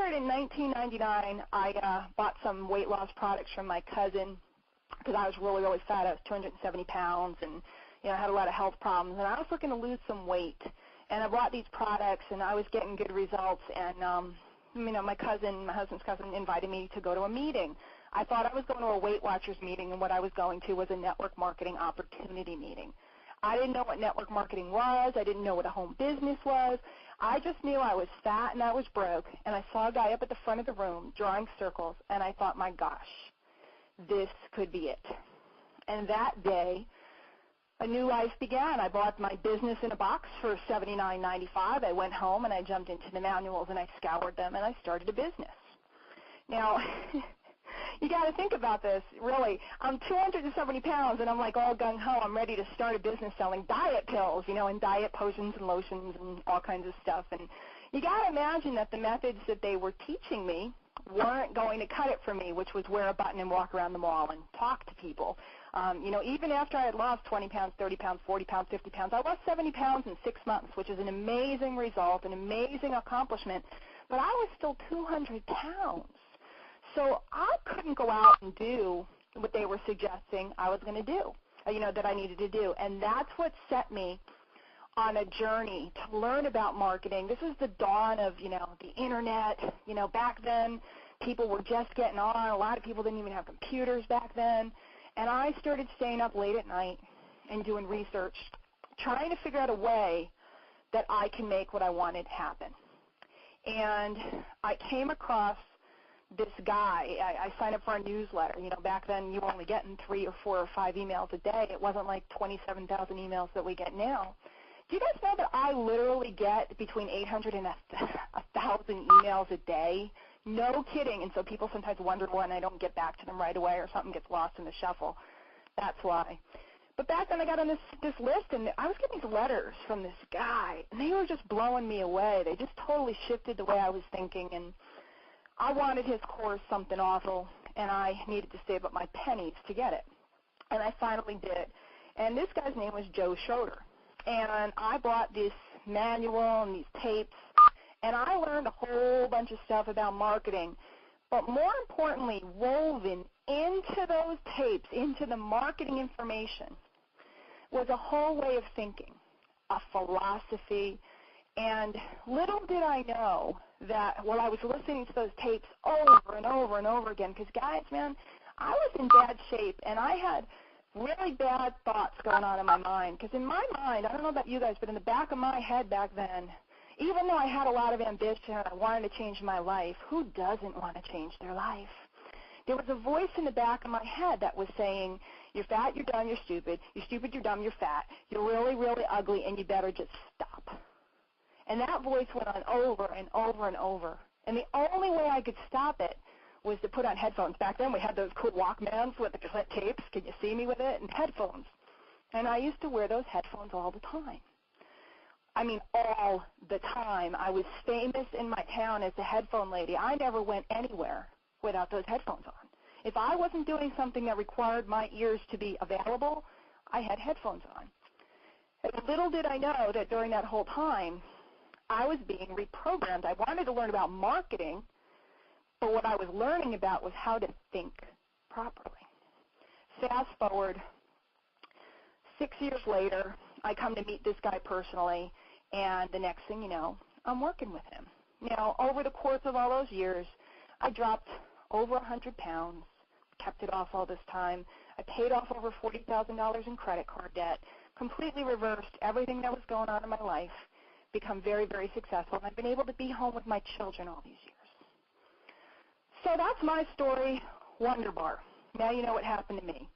started in 1999. I bought some weight loss products from my cousin because I was really, really fat. I was 270 pounds, and I had a lot of health problems, and I was looking to lose some weight. And I bought these products, and I was getting good results. And my husband's cousin, invited me to go to a meeting. I thought I was going to a Weight Watchers meeting, and what I was going to was a network marketing opportunity meeting. I didn't know what network marketing was. I didn't know what a home business was. I just knew I was fat and I was broke, and I saw a guy up at the front of the room drawing circles, and I thought, my gosh, this could be it. And that day, a new life began. I bought my business in a box for $79.95. I went home and I jumped into the manuals and I scoured them and I started a business. Now, you got to think about this, really. I'm 270 pounds and I'm like all gung-ho. I'm ready to start a business selling diet pills, and diet potions and lotions and all kinds of stuff. And you got to imagine that the methods that they were teaching me weren't going to cut it for me, which was wear a button and walk around the mall and talk to people. Even after I had lost 20 pounds, 30 pounds, 40 pounds, 50 pounds, I lost 70 pounds in 6 months, which is an amazing result, an amazing accomplishment. But I was still 200 pounds. So I couldn't go out and do what they were suggesting I was going to do, that I needed to do. And that's what set me on a journey to learn about marketing. This was the dawn of, the internet. Back then, people were just getting on. A lot of people didn't even have computers back then. And I started staying up late at night and doing research, trying to figure out a way that I can make what I wanted happen. And I came across this guy. I signed up for a newsletter. Back then you were only getting 3 or 4 or 5 emails a day. It wasn't like 27,000 emails that we get now. Do you guys know that I literally get between 800 and 1,000 emails a day? No kidding. And so people sometimes wonder when I don't get back to them right away or something gets lost in the shuffle. That's why. But back then I got on this list, and I was getting these letters from this guy, and they were just blowing me away. They just totally shifted the way I was thinking, and I wanted his course something awful, and I needed to save up my pennies to get it. And I finally did. And this guy's name was Joe Schroeder. And I bought this manual and these tapes, and I learned a whole bunch of stuff about marketing. But more importantly, woven into those tapes, into the marketing information, was a whole way of thinking, a philosophy. And little did I know that while I was listening to those tapes over and over and over again, because guys, man, I was in bad shape, and I had really bad thoughts going on in my mind. Because in my mind, I don't know about you guys, but in the back of my head back then, even though I had a lot of ambition and I wanted to change my life, who doesn't want to change their life? There was a voice in the back of my head that was saying, you're fat, you're dumb, you're stupid, you're dumb, you're fat, you're really, really ugly, and you better just stop. And that voice went on over and over and over. And the only way I could stop it was to put on headphones. Back then we had those cool Walkmans with the cassette tapes. Can you see me with it? And headphones. And I used to wear those headphones all the time. I mean, all the time. I was famous in my town as the headphone lady. I never went anywhere without those headphones on. If I wasn't doing something that required my ears to be available, I had headphones on. And little did I know that during that whole time, I was being reprogrammed. I wanted to learn about marketing, but what I was learning about was how to think properly. Fast forward, 6 years later, I come to meet this guy personally, and the next thing you know, I'm working with him. Now, over the course of all those years, I dropped over 100 pounds, kept it off all this time. I paid off over $40,000 in credit card debt, completely reversed everything that was going on in my life, become very, very successful, and I've been able to be home with my children all these years. So that's my story, Wonder Bar. Now you know what happened to me.